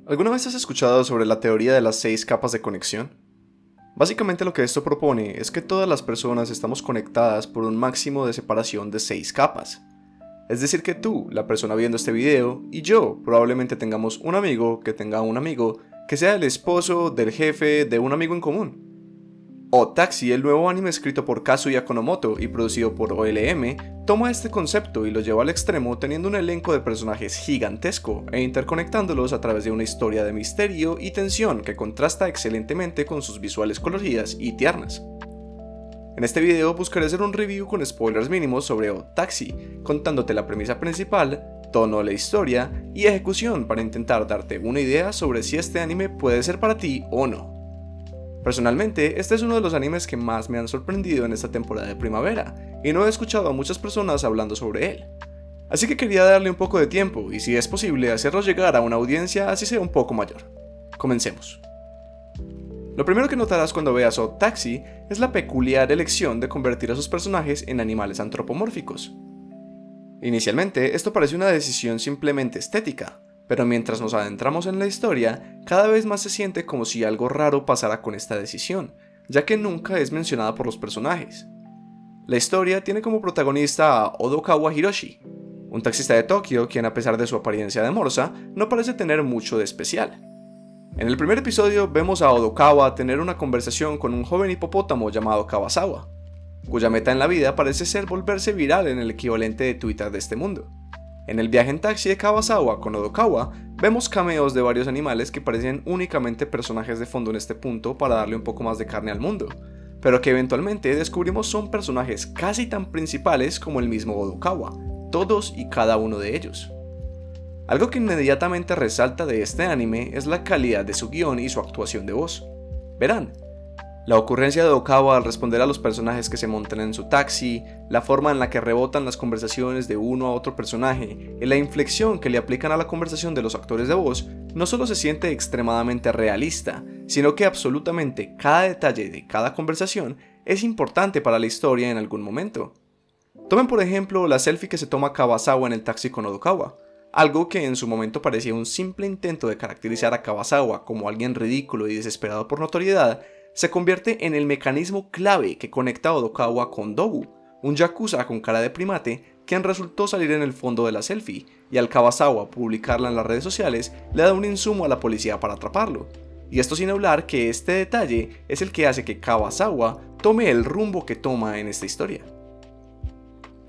¿Alguna vez has escuchado sobre la teoría de las 6 capas de conexión? Básicamente lo que esto propone es que todas las personas estamos conectadas por un máximo de separación de 6 capas. Es decir que tú, la persona viendo este video, y yo probablemente tengamos un amigo que tenga un amigo que sea el esposo del jefe de un amigo en común. Taxi, el nuevo anime escrito por Kazuya Konomoto y producido por OLM, toma este concepto y lo lleva al extremo teniendo un elenco de personajes gigantesco e interconectándolos a través de una historia de misterio y tensión que contrasta excelentemente con sus visuales coloridas y tiernas. En este video buscaré hacer un review con spoilers mínimos sobre Taxi, contándote la premisa principal, tono de la historia y ejecución para intentar darte una idea sobre si este anime puede ser para ti o no. Personalmente, este es uno de los animes que más me han sorprendido en esta temporada de primavera, y no he escuchado a muchas personas hablando sobre él. Así que quería darle un poco de tiempo, y si es posible, hacerlo llegar a una audiencia así sea un poco mayor. Comencemos. Lo primero que notarás cuando veas Taxi es la peculiar elección de convertir a sus personajes en animales antropomórficos. Inicialmente, esto parece una decisión simplemente estética, pero mientras nos adentramos en la historia, cada vez más se siente como si algo raro pasara con esta decisión, ya que nunca es mencionada por los personajes. La historia tiene como protagonista a Odokawa Hiroshi, un taxista de Tokio quien, a pesar de su apariencia de morsa, no parece tener mucho de especial. En el primer episodio vemos a Odokawa tener una conversación con un joven hipopótamo llamado Kawasawa, cuya meta en la vida parece ser volverse viral en el equivalente de Twitter de este mundo. En el viaje en taxi de Kawasawa con Odokawa, vemos cameos de varios animales que parecen únicamente personajes de fondo en este punto para darle un poco más de carne al mundo, pero que eventualmente descubrimos son personajes casi tan principales como el mismo Odokawa, todos y cada uno de ellos. Algo que inmediatamente resalta de este anime es la calidad de su guión y su actuación de voz. Verán, la ocurrencia de Odokawa al responder a los personajes que se montan en su taxi, la forma en la que rebotan las conversaciones de uno a otro personaje y la inflexión que le aplican a la conversación de los actores de voz, no solo se siente extremadamente realista, sino que absolutamente cada detalle de cada conversación es importante para la historia en algún momento. Tomen por ejemplo la selfie que se toma Kawasawa en el taxi con Odokawa, algo que en su momento parecía un simple intento de caracterizar a Kawasawa como alguien ridículo y desesperado por notoriedad, se convierte en el mecanismo clave que conecta a Odokawa con Dobu, un yakuza con cara de primate quien resultó salir en el fondo de la selfie, y al Kawasawa publicarla en las redes sociales le da un insumo a la policía para atraparlo. Y esto sin hablar que este detalle es el que hace que Kawasawa tome el rumbo que toma en esta historia.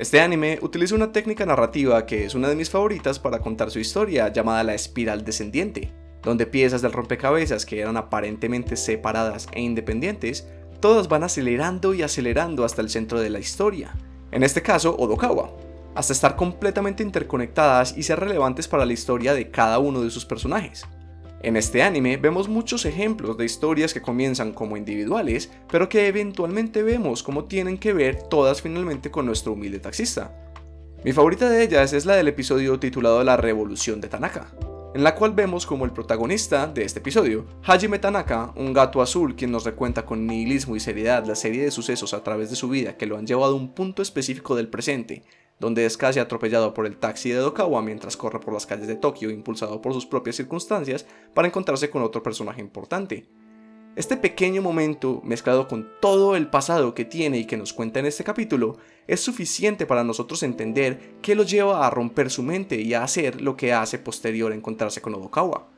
Este anime utiliza una técnica narrativa que es una de mis favoritas para contar su historia, llamada la espiral descendiente, donde piezas del rompecabezas que eran aparentemente separadas e independientes, todas van acelerando y acelerando hasta el centro de la historia, en este caso Odokawa, hasta estar completamente interconectadas y ser relevantes para la historia de cada uno de sus personajes. En este anime vemos muchos ejemplos de historias que comienzan como individuales, pero que eventualmente vemos cómo tienen que ver todas finalmente con nuestro humilde taxista. Mi favorita de ellas es la del episodio titulado La Revolución de Tanaka, en la cual vemos como el protagonista de este episodio, Hajime Tanaka, un gato azul quien nos recuenta con nihilismo y seriedad la serie de sucesos a través de su vida que lo han llevado a un punto específico del presente, donde es casi atropellado por el taxi de Odokawa mientras corre por las calles de Tokio impulsado por sus propias circunstancias para encontrarse con otro personaje importante. Este pequeño momento, mezclado con todo el pasado que tiene y que nos cuenta en este capítulo, es suficiente para nosotros entender qué lo lleva a romper su mente y a hacer lo que hace posterior a encontrarse con Odokawa.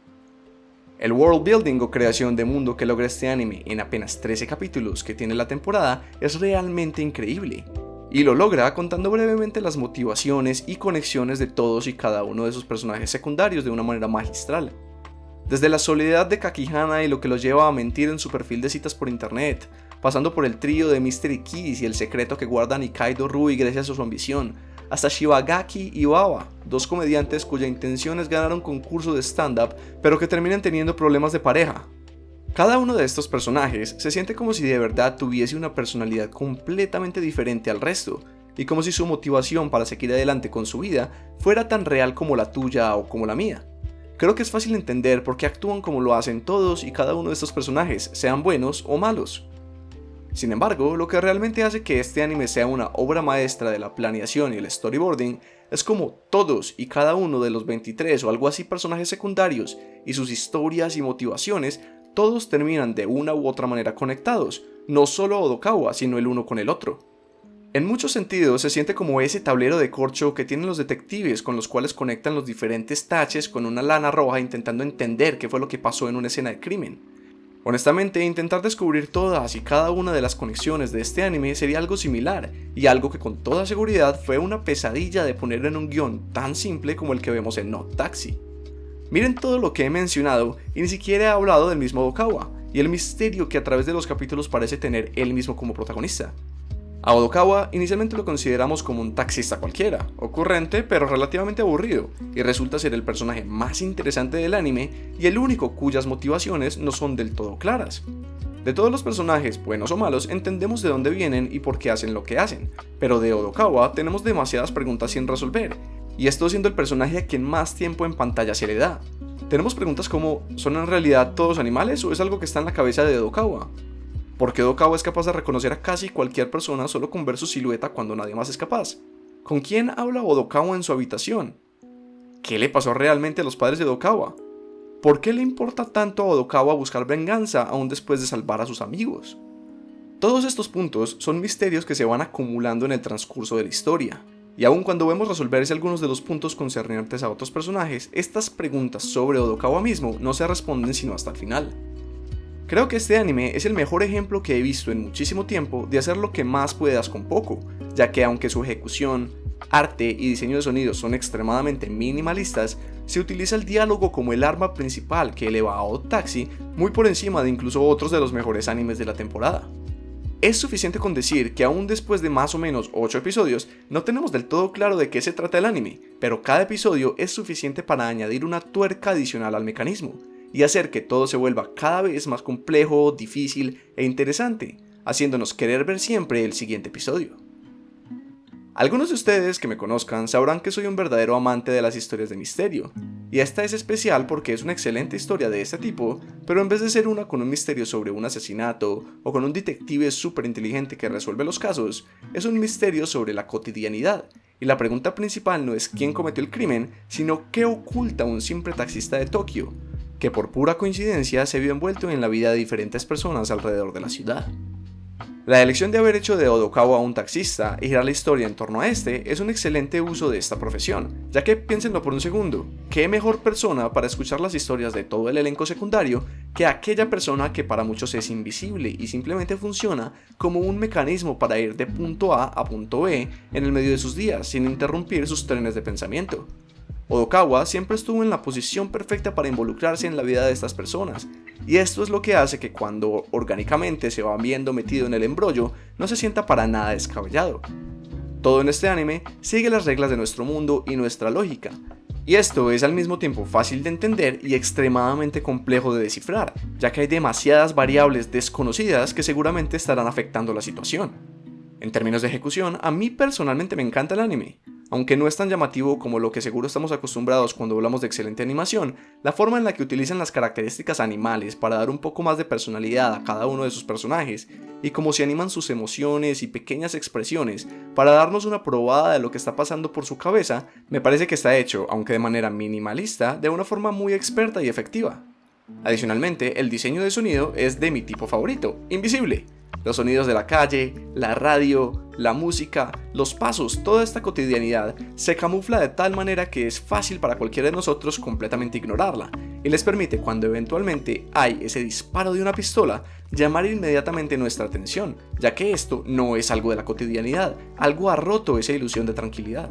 El world building o creación de mundo que logra este anime en apenas 13 capítulos que tiene la temporada es realmente increíble, y lo logra contando brevemente las motivaciones y conexiones de todos y cada uno de sus personajes secundarios de una manera magistral. Desde la soledad de Kakihana y lo que lo lleva a mentir en su perfil de citas por internet, pasando por el trío de Mystery Kiss y el secreto que guarda Nikaido Rui gracias a su ambición, hasta Shibagaki y Baba, dos comediantes cuya intención es ganar un concurso de stand-up, pero que terminan teniendo problemas de pareja. Cada uno de estos personajes se siente como si de verdad tuviese una personalidad completamente diferente al resto, y como si su motivación para seguir adelante con su vida fuera tan real como la tuya o como la mía. Creo que es fácil entender por qué actúan como lo hacen todos y cada uno de estos personajes, sean buenos o malos. Sin embargo, lo que realmente hace que este anime sea una obra maestra de la planeación y el storyboarding es como todos y cada uno de los 23 o algo así personajes secundarios y sus historias y motivaciones, todos terminan de una u otra manera conectados, no solo Odokawa, sino el uno con el otro. En muchos sentidos se siente como ese tablero de corcho que tienen los detectives con los cuales conectan los diferentes taches con una lana roja intentando entender qué fue lo que pasó en una escena de crimen. Honestamente, intentar descubrir todas y cada una de las conexiones de este anime sería algo similar, y algo que con toda seguridad fue una pesadilla de poner en un guión tan simple como el que vemos en Odd Taxi. Miren todo lo que he mencionado y ni siquiera he hablado del mismo Odokawa, y el misterio que a través de los capítulos parece tener él mismo como protagonista. A Odokawa inicialmente lo consideramos como un taxista cualquiera, ocurrente pero relativamente aburrido, y resulta ser el personaje más interesante del anime y el único cuyas motivaciones no son del todo claras. De todos los personajes, buenos o malos, entendemos de dónde vienen y por qué hacen lo que hacen, pero de Odokawa tenemos demasiadas preguntas sin resolver, y esto siendo el personaje a quien más tiempo en pantalla se le da. Tenemos preguntas como, ¿son en realidad todos animales o es algo que está en la cabeza de Odokawa? ¿Por qué Odokawa es capaz de reconocer a casi cualquier persona solo con ver su silueta cuando nadie más es capaz? ¿Con quién habla Odokawa en su habitación? ¿Qué le pasó realmente a los padres de Odokawa? ¿Por qué le importa tanto a Odokawa buscar venganza aún después de salvar a sus amigos? Todos estos puntos son misterios que se van acumulando en el transcurso de la historia, y aun cuando vemos resolverse algunos de los puntos concernientes a otros personajes, estas preguntas sobre Odokawa mismo no se responden sino hasta el final. Creo que este anime es el mejor ejemplo que he visto en muchísimo tiempo de hacer lo que más puedas con poco, ya que aunque su ejecución, arte y diseño de sonido son extremadamente minimalistas, se utiliza el diálogo como el arma principal que eleva a Odd Taxi muy por encima de incluso otros de los mejores animes de la temporada. Es suficiente con decir que aún después de más o menos 8 episodios, no tenemos del todo claro de qué se trata el anime, pero cada episodio es suficiente para añadir una tuerca adicional al mecanismo, y hacer que todo se vuelva cada vez más complejo, difícil e interesante, haciéndonos querer ver siempre el siguiente episodio. Algunos de ustedes que me conozcan sabrán que soy un verdadero amante de las historias de misterio, y esta es especial porque es una excelente historia de este tipo, pero en vez de ser una con un misterio sobre un asesinato o con un detective súper inteligente que resuelve los casos, es un misterio sobre la cotidianidad, y la pregunta principal no es quién cometió el crimen, sino qué oculta un simple taxista de Tokio, que por pura coincidencia se vio envuelto en la vida de diferentes personas alrededor de la ciudad. La elección de haber hecho de Odokawa un taxista y girar la historia en torno a este es un excelente uso de esta profesión, ya que piénsenlo por un segundo, ¿qué mejor persona para escuchar las historias de todo el elenco secundario que aquella persona que para muchos es invisible y simplemente funciona como un mecanismo para ir de punto A a punto B en el medio de sus días sin interrumpir sus trenes de pensamiento? Odokawa siempre estuvo en la posición perfecta para involucrarse en la vida de estas personas, y esto es lo que hace que cuando orgánicamente se va viendo metido en el embrollo, no se sienta para nada descabellado. Todo en este anime sigue las reglas de nuestro mundo y nuestra lógica, y esto es al mismo tiempo fácil de entender y extremadamente complejo de descifrar, ya que hay demasiadas variables desconocidas que seguramente estarán afectando la situación. En términos de ejecución, a mí personalmente me encanta el anime. Aunque no es tan llamativo como lo que seguro estamos acostumbrados cuando hablamos de excelente animación, la forma en la que utilizan las características animales para dar un poco más de personalidad a cada uno de sus personajes, y cómo se animan sus emociones y pequeñas expresiones para darnos una probada de lo que está pasando por su cabeza, me parece que está hecho, aunque de manera minimalista, de una forma muy experta y efectiva. Adicionalmente, el diseño de sonido es de mi tipo favorito, invisible. Los sonidos de la calle, la radio, la música, los pasos, toda esta cotidianidad se camufla de tal manera que es fácil para cualquiera de nosotros completamente ignorarla, y les permite, cuando eventualmente hay ese disparo de una pistola, llamar inmediatamente nuestra atención, ya que esto no es algo de la cotidianidad, algo ha roto esa ilusión de tranquilidad.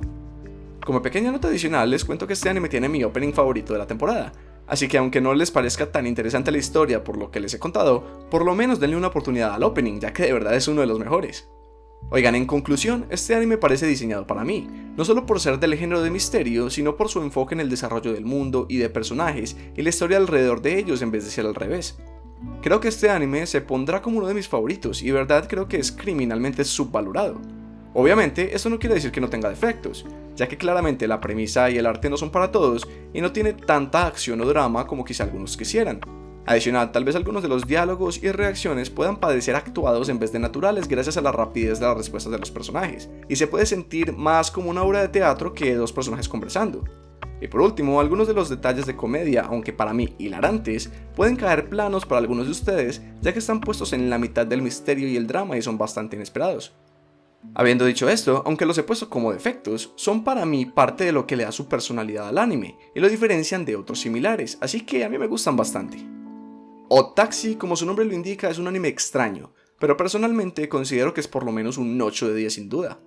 Como pequeña nota adicional, les cuento que este anime tiene mi opening favorito de la temporada, así que aunque no les parezca tan interesante la historia por lo que les he contado, por lo menos denle una oportunidad al opening, ya que de verdad es uno de los mejores. Oigan, en conclusión, este anime parece diseñado para mí, no solo por ser del género de misterio, sino por su enfoque en el desarrollo del mundo y de personajes y la historia alrededor de ellos en vez de ser al revés. Creo que este anime se pondrá como uno de mis favoritos y de verdad creo que es criminalmente subvalorado. Obviamente, esto no quiere decir que no tenga defectos, ya que claramente la premisa y el arte no son para todos y no tiene tanta acción o drama como quizá algunos quisieran. Adicional, tal vez algunos de los diálogos y reacciones puedan parecer actuados en vez de naturales gracias a la rapidez de las respuestas de los personajes, y se puede sentir más como una obra de teatro que dos personajes conversando. Y por último, algunos de los detalles de comedia, aunque para mí hilarantes, pueden caer planos para algunos de ustedes, ya que están puestos en la mitad del misterio y el drama y son bastante inesperados. Habiendo dicho esto, aunque los he puesto como defectos, son para mí parte de lo que le da su personalidad al anime, y lo diferencian de otros similares, así que a mí me gustan bastante. Odd Taxi, como su nombre lo indica, es un anime extraño, pero personalmente considero que es por lo menos un 8 de 10 sin duda.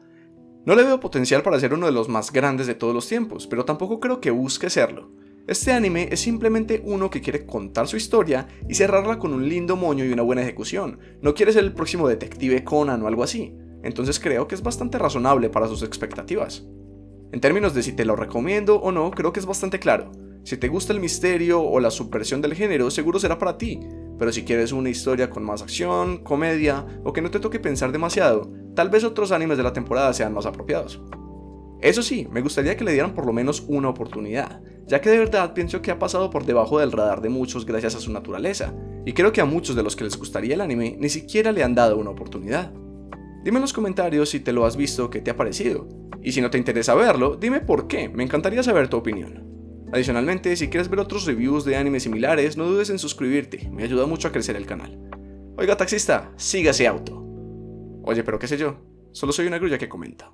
No le veo potencial para ser uno de los más grandes de todos los tiempos, pero tampoco creo que busque serlo. Este anime es simplemente uno que quiere contar su historia y cerrarla con un lindo moño y una buena ejecución. No quiere ser el próximo Detective Conan o algo así, entonces creo que es bastante razonable para sus expectativas. En términos de si te lo recomiendo o no, creo que es bastante claro. Si te gusta el misterio o la subversión del género, seguro será para ti, pero si quieres una historia con más acción, comedia o que no te toque pensar demasiado, tal vez otros animes de la temporada sean más apropiados. Eso sí, me gustaría que le dieran por lo menos una oportunidad, ya que de verdad pienso que ha pasado por debajo del radar de muchos gracias a su naturaleza, y creo que a muchos de los que les gustaría el anime ni siquiera le han dado una oportunidad. Dime en los comentarios si te lo has visto, qué te ha parecido, y si no te interesa verlo, dime por qué, me encantaría saber tu opinión. Adicionalmente, si quieres ver otros reviews de animes similares, no dudes en suscribirte, me ayuda mucho a crecer el canal. Oiga taxista, siga ese auto. Oye, pero qué sé yo, solo soy una grulla que comenta.